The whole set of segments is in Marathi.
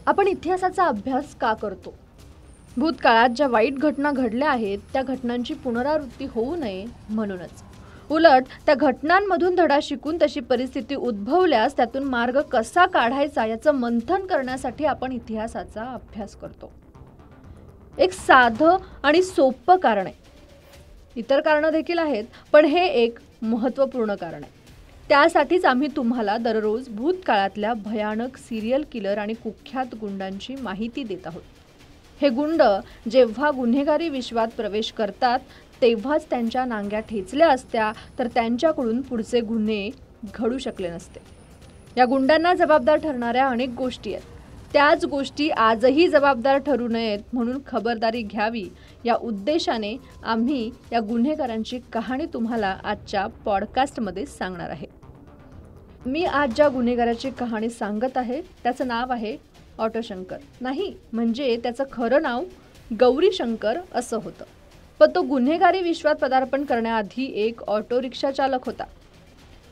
आपण इतिहासाचा अभ्यास का करतो? भूतकाळात ज्या वाईट घटना घडल्या आहेत त्या घटनांची पुनरावृत्ती होऊ नये म्हणूनच. उलट त्या घटनांमधून धडा शिकून तशी परिस्थिती उद्भवल्यास त्यातून मार्ग कसा काढायचा याचं मंथन करण्यासाठी आपण इतिहासाचा अभ्यास करतो. एक साधं आणि सोपं कारण आहे. इतर कारणं देखील आहेत, पण हे एक महत्त्वपूर्ण कारण आहे. त्यासाठीच आम्ही तुम्हाला दररोज भूतकाळातल्या भयानक सिरियल किलर आणि कुख्यात गुंडांची माहिती देत आहोत. हे गुंड जेव्हा गुन्हेगारी विश्वात प्रवेश करतात तेव्हाच त्यांच्या नांग्या ठेचल्या असत्या तर त्यांच्याकडून पुढचे गुन्हे घडू शकले नसते. या गुंडांना जबाबदार ठरणाऱ्या अनेक गोष्टी आहेत. त्याच गोष्टी आजही जबाबदार ठरू नयेत म्हणून खबरदारी घ्यावी या उद्देशाने आम्ही या गुन्हेगारांची कहाणी तुम्हाला आजच्या पॉडकास्टमध्ये सांगणार आहे. मी आज ज्या गुन्हेगाराची कहाणी सांगत आहे त्याचं नाव आहे ऑटो शंकर. नाही म्हणजे त्याचं खरं नाव गौरी शंकर असं होतं. पण तो गुन्हेगारी विश्वात पदार्पण करण्याआधी एक ऑटो रिक्षा चालक होता.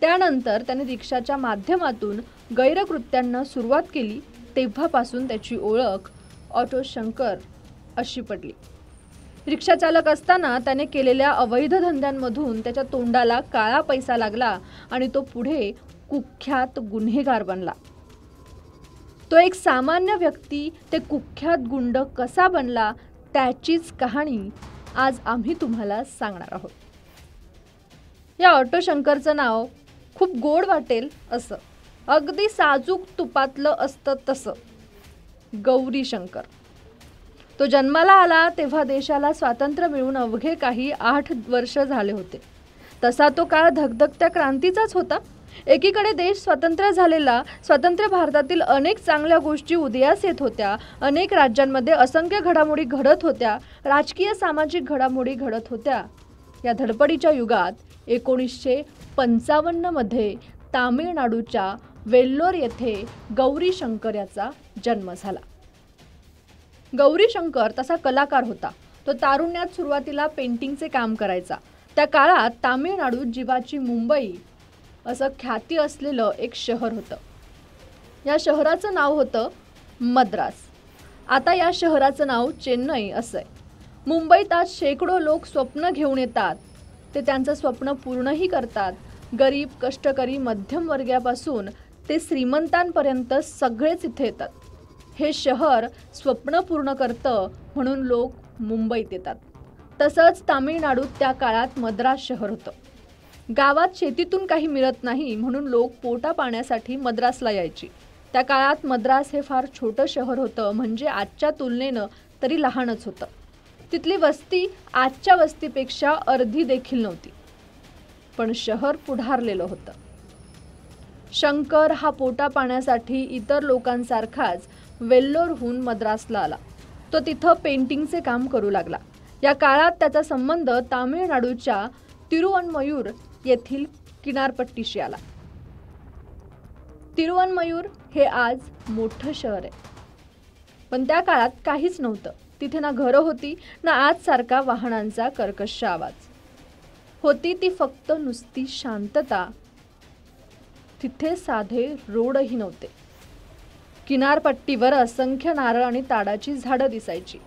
त्यानंतर त्याने रिक्षाच्या माध्यमातून गैरकृत्यांना सुरुवात केली. तेव्हापासून त्याची ओळख ऑटो शंकर अशी पडली. रिक्षा चालक असताना त्याने केलेल्या अवैध धंद्यांमधून त्याच्या तोंडाला काळा पैसा लागला आणि तो पुढे कुख्यात गुन्हेगार बनला. तो एक सामान्य व्यक्ती ते कुख्यात गुंड कसा बनला त्याचीच कहाणी आज आम्ही तुम्हाला सांगणार आहोत. या ऑटो शंकरचं नाव खूप गोड वाटेल असं, अगदी साजूक तुपातलं असतं तसं, गौरी शंकर. तो जन्माला आला तेव्हा देशाला स्वातंत्र्य मिळून अवघे काही 8 वर्ष झाले होते. तसा तो काळ धगधगत्या क्रांतीचाच होता. एकीकडे देश स्वतंत्र झालेला, स्वतंत्र भारतातील अनेक चांगल्या गोष्टी उदयास येत होत्या. अनेक राज्यांमध्ये असंख्य घडामोडी घडत होत्या. राजकीय सामाजिक घडामोडी घडत होत्या. या धडपडीच्या युगात 1955 मध्ये तामिळनाडूच्या वेल्लोर येथे गौरी शंकर याचा जन्म झाला. गौरी शंकर तसा कलाकार होता. तो तारुण्यात सुरुवातीला पेंटिंगचे काम करायचा. त्या काळात तामिळनाडूत जीवाची मुंबई असं ख्याती असलेलं एक शहर होतं. या शहराचं नाव होतं मद्रास. आता या शहराचं नाव चेन्नई असं आहे. मुंबईत आज शेकडो लोक स्वप्न घेऊन येतात. ते त्यांचं स्वप्न पूर्णही करतात. गरीब, कष्टकरी, मध्यमवर्गीयापासून ते श्रीमंतांपर्यंत सगळेच इथे येतात. हे शहर स्वप्न पूर्ण करतं म्हणून लोक मुंबईत येतात. तसंच तामिळनाडूत त्या काळात मद्रास शहर होतं. गावात शेतीतून काही मिळत नाही म्हणून लोक पोटा पाण्यासाठी मद्रासला यायची. त्या काळात मद्रास हे फार छोटं शहर होतं, म्हणजे आजच्या तुलनेनं तरी लहानच होतं. तिथली वस्ती आजच्या वस्तीपेक्षा अर्धी देखील नव्हती. पण शहर पुढारलेलं होतं. शंकर हा पोटा पाण्यासाठी इतर लोकांसारखाच वेल्लोरहून मद्रासला आला. तो तिथं पेंटिंगचे काम करू लागला. या काळात त्याचा संबंध तामिळनाडूच्या तिरुवनमयूर येथील किनारपट्टीशी आला. तिरुवनमयूर हे आज मोठं शहर आहे. पण त्या काळात काहीच नव्हतं. तिथे ना घरं होती ना आजसारखा वाहनांचा कर्कश आवाज. होती ती फक्त नुसती शांतता. तिथे साधे रोडही नव्हते. किनारपट्टीवर असंख्य नारळ आणि ताडाची झाडं दिसायची.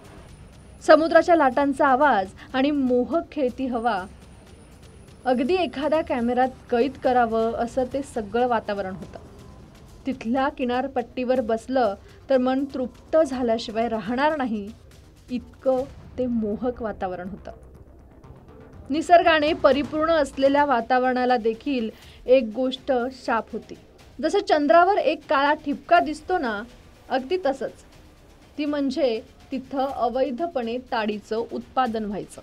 समुद्राच्या लाटांचा आवाज आणि मोहक खेळती हवा. अगदी एखाद्या कॅमेऱ्यात कैद करावं असं ते सगळं वातावरण होतं. तिथल्या किनारपट्टीवर बसलं तर मन तृप्त झाल्याशिवाय राहणार नाही इतकं ते मोहक वातावरण होतं. निसर्गाने परिपूर्ण असलेल्या वातावरणाला देखील एक गोष्ट शाप होती. जसं चंद्रावर एक काळा ठिपका दिसतो ना, अगदी तसंच. ती म्हणजे तिथं अवैधपणे ताडीचं उत्पादन व्हायचं.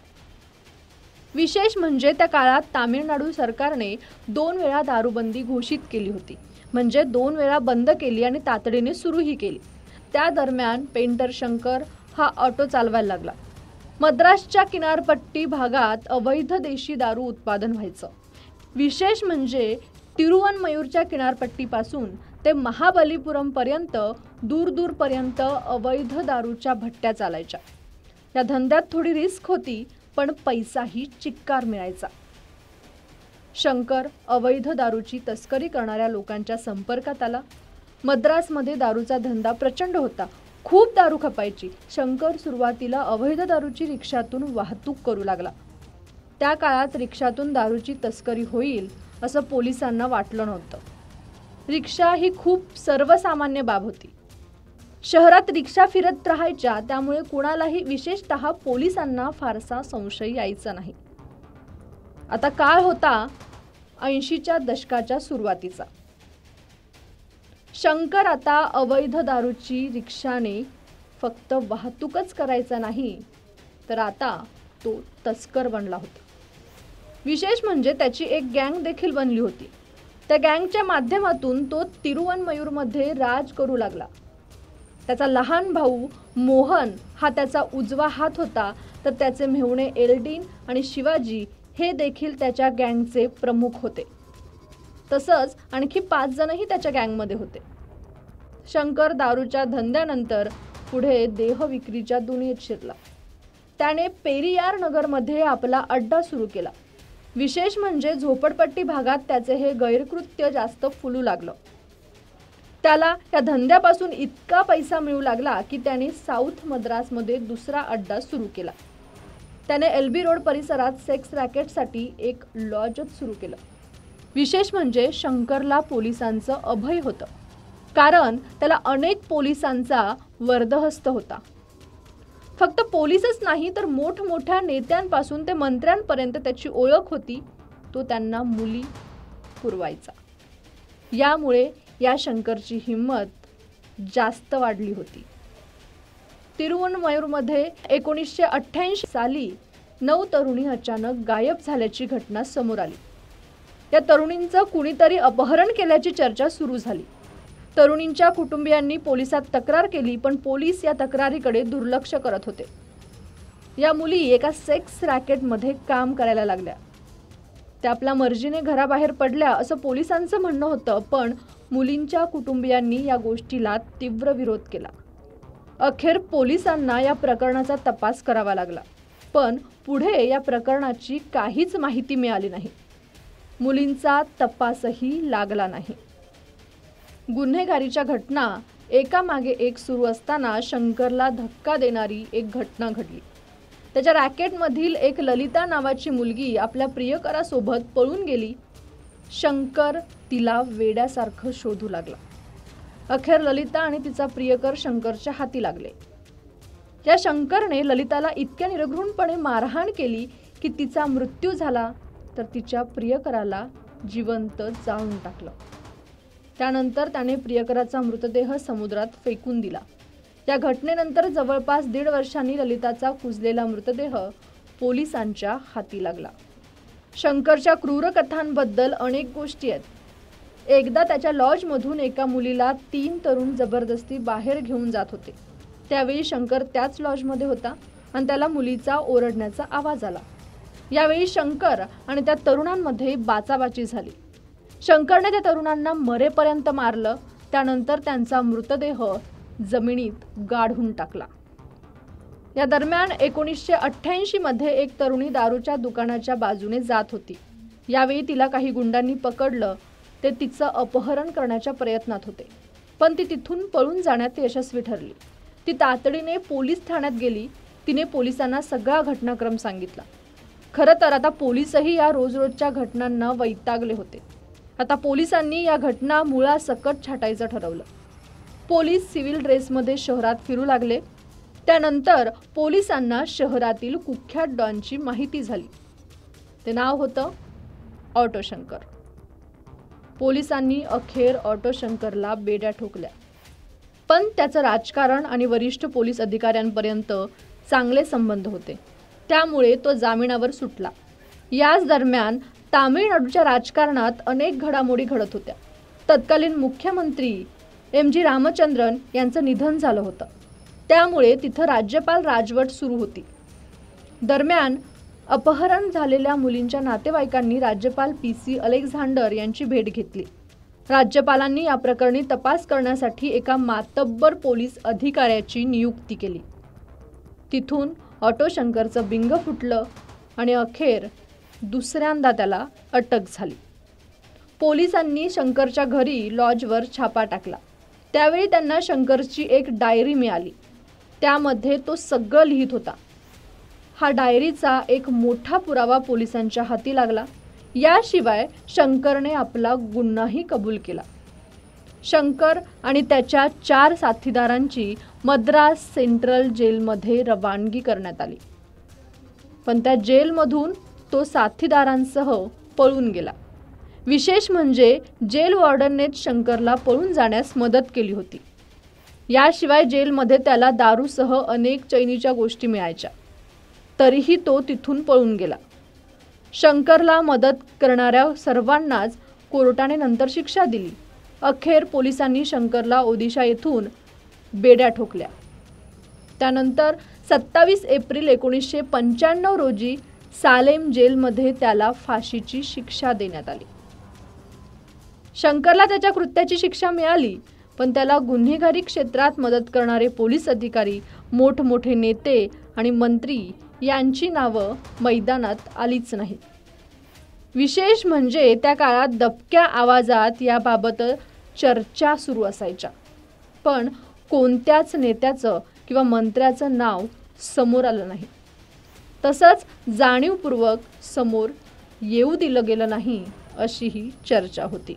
विशेष म्हणजे त्या काळात तामिळनाडू सरकारने 2 वेळा दारूबंदी घोषित केली होती. म्हणजे 2 वेळा बंद केली आणि तातडीने सुरूही केली. त्या दरम्यान पेंटर शंकर हा ऑटो चालवायला लागला. मद्रासच्या किनारपट्टी भागात अवैध देशी दारू उत्पादन व्हायचं. विशेष म्हणजे तिरुवनमयूरच्या किनारपट्टीपासून ते महाबलीपुरमपर्यंत दूरपर्यंत अवैध दारूच्या भट्ट्या चालायच्या. या धंद्यात थोडी रिस्क होती, पण पैसाही चिक्कार मिळायचा. शंकर अवैध दारूची तस्करी करणाऱ्या लोकांच्या संपर्कात आला. मद्रासमध्ये दारूचा धंदा प्रचंड होता. खूप दारू खपायची. शंकर सुरुवातीला अवैध दारूची रिक्षातून वाहतूक करू लागला. त्या काळात रिक्षातून दारूची तस्करी होईल असं पोलिसांना वाटलं नव्हतं. रिक्षा ही खूप सर्वसामान्य बाब होती. शहरात रिक्षा फिरत राहायच्या, त्यामुळे कुणालाही विशेषतः पोलिसांना फारसा संशय यायचा नाही. आता काळ होता 80च्या दशकाच्या सुरुवातीचा. शंकर आता अवैध दारूची रिक्षाने फक्त वाहतूकच करायचा नाही, तर आता तो तस्कर बनला होता. विशेष म्हणजे त्याची एक गँग देखील बनली होती. त्या गँगच्या माध्यमातून तो तिरुवनमयूरमध्ये राज करू लागला. त्याचा लहान भाऊ मोहन हा त्याचा उजवा हात होता, तर त्याचे मेहुणे एल्डीन आणि शिवाजी हे देखील त्याच्या गँगचे प्रमुख होते. तसंच आणखी 5 जणही त्याच्या गँगमध्ये होते. शंकर दारूच्या धंद्यानंतर पुढे देहविक्रीच्या दुनियेत शिरला. त्याने पेरियार नगरमध्ये आपला अड्डा सुरू केला. विशेष म्हणजे झोपडपट्टी भागात त्याचे हे गैरकृत्य जास्त फुलू लागलं. त्याला या धंद्यापासून इतका पैसा मिळू लागला की त्याने साऊथ मद्रासमध्ये दुसरा अड्डा सुरू केला. त्याने एलबी रोड परिसरात सेक्स रॅकेटसाठी एक लॉजच सुरू केलं. विशेष म्हणजे शंकरला पोलिसांचं अभय होतं, कारण त्याला अनेक पोलिसांचा वर्दहस्त होता. फक्त पोलीसच नाही, तर मोठमोठ्या नेत्यांपासून ते मंत्र्यांपर्यंत त्याची ओळख होती. तो त्यांना मुली पुरवायचा. यामुळे या शंकरची हिंमत जास्त वाढली होती. तिरुवनमयूरमध्ये 1988 साली 9 तरुणी अचानक गायब झाल्याची घटना समोर आली. या तरुणींचं कुणीतरी अपहरण केल्याची चर्चा सुरू झाली. तरुणींच्या कुटुंबियांनी पोलिसात तक्रार केली, पण पोलीस या तक्रारीकडे दुर्लक्ष करत होते. या मुली एका सेक्स रॅकेटमध्ये काम करायला लागल्या. त्या आपल्या मर्जीने घराबाहेर पडल्या असं पोलिसांचं म्हणणं होतं, पण मुलींच्या कुटुंबियांनी या गोष्टीला तीव्र विरोध केला. अखेर पोलिसांना या प्रकरणाचा तपास करावा लागला, पण पुढे या प्रकरणाची काहीच माहिती मिळाली नाही. मुलींचा तपासही लागला नाही. गुन्हेगारीच्या घटना एकामागे एक सुरू असताना शंकरला धक्का देणारी एक घटना घडली. त्याच्या रॅकेटमधील एक ललिता नावाची मुलगी आपल्या प्रियकरासोबत पळून गेली. शंकर तिला वेड्यासारखं शोधू लागला. अखेर ललिता आणि तिचा प्रियकर शंकरच्या हाती लागले. या शंकरने ललिताला इतक्या निर्घृणपणे मारहाण केली की तिचा मृत्यू झाला, तर तिच्या प्रियकराला जिवंत जाळून टाकलं. त्यानंतर त्याने प्रियकराचा मृतदेह समुद्रात फेकून दिला. या घटनेनंतर जवळपास 1.5 वर्षांनी ललिताचा कुजलेला मृतदेह पोलिसांच्या हाती लागला. शंकरच्या क्रूर कथांबद्दल अनेक गोष्टी आहेत. एकदा त्याच्या लॉजमधून एका मुलीला 3 तरुण जबरदस्ती बाहेर घेऊन जात होते. त्यावेळी शंकर त्याच लॉजमध्ये होता आणि त्याला मुलीचा ओरडण्याचा आवाज आला. यावेळी शंकर आणि त्या तरुणांमध्ये बाचाबाची झाली. शंकरने त्या तरुणांना मरेपर्यंत मारलं. त्यानंतर त्यांचा मृतदेह जमिनीत गाढून टाकला. या दरम्यान 1988 मध्ये एक तरुणी दारूच्या दुकानाच्या बाजूने जात होती. यावेळी तिला काही गुंडांनी पकडलं. ते तिचं अपहरण करण्याच्या प्रयत्नात होते, पण ती तिथून पळून जाण्यात यशस्वी ठरली. ती तातडीने पोलीस ठाण्यात गेली. तिने पोलिसांना सगळा घटनाक्रम सांगितला. खरं तर आता पोलीसही या रोजरोजच्या घटनांना वैतागले होते. आता पोलिसांनी या घटना मुळासकट छाटायचं ठरवलं. पोलीस सिव्हिल ड्रेसमध्ये शहरात फिरू लागले. त्यानंतर पोलिसांना शहरातील कुख्यात डॉनची माहिती झाली. ते नाव होतं ऑटो शंकर. पोलिसांनी अखेर ऑटो शंकरला बेड्या ठोकल्या, पण त्याचं राजकारण आणि वरिष्ठ पोलीस अधिकाऱ्यांपर्यंत चांगले संबंध होते. त्यामुळे तो जामिनावर सुटला. याच दरम्यान तामिळनाडूच्या राजकारणात अनेक घडामोडी घडत होत्या. तत्कालीन मुख्यमंत्री एम.जी. रामचंद्रन यांचं निधन झालं होतं. त्यामुळे तिथं राज्यपाल राजवट सुरू होती. दरम्यान अपहरण झालेल्या मुलींच्या नातेवाईकांनी राज्यपाल पी.सी. अलेक्झांडर यांची भेट घेतली. राज्यपालांनी या प्रकरणी तपास करण्यासाठी एका मातब्बर पोलीस अधिकाऱ्याची नियुक्ती केली. तिथून ऑटो शंकरचं बिंग फुटलं आणि अखेर दुसऱ्यांदा त्याला अटक झाली. पोलिसांनी शंकरच्या घरी लॉजवर छापा टाकला. त्यावेळी त्यांना शंकरची एक डायरी मिळाली. त्यामध्ये तो सगळं लिहित होता. हा डायरीचा एक मोठा पुरावा पोलिसांच्या हाती लागला. याशिवाय शंकरने आपला गुन्हाही कबूल केला. शंकर आणि त्याच्या 4 साथीदारांची मद्रास सेंट्रल जेलमध्ये रवानगी करण्यात आली. पण त्या जेलमधून तो साथीदारांसह पळून गेला. विशेष म्हणजे जेल वॉर्डननेच शंकरला पळून जाण्यास मदत केली होती. याशिवाय जेलमध्ये त्याला दारूसह अनेक चैनीच्या गोष्टी मिळायच्या. तरीही तो तिथून पळून गेला. शंकरला मदत करणाऱ्या सर्वांनाच कोर्टाने नंतर शिक्षा दिली. अखेर पोलिसांनी शंकरला ओदिशा येथून बेड्या ठोकल्या. त्यानंतर 27 एप्रिल 1995 रोजी सालेम जेलमध्ये त्याला फाशीची शिक्षा देण्यात आली. शंकरला त्याच्या कृत्याची शिक्षा मिळाली, पण त्याला गुन्हेगारी क्षेत्रात मदत करणारे पोलीस अधिकारी, मोठमोठे नेते आणि मंत्री यांची नावं मैदानात आलीच नाहीत. विशेष म्हणजे त्या काळात दबक्या आवाजात याबाबत चर्चा सुरू असायच्या, पण कोणत्याच नेत्याचं किंवा मंत्र्याचं नाव समोर आलं नाही. तसंच जाणीवपूर्वक समोर येऊ दिलं गेलं नाही, अशीही चर्चा होती.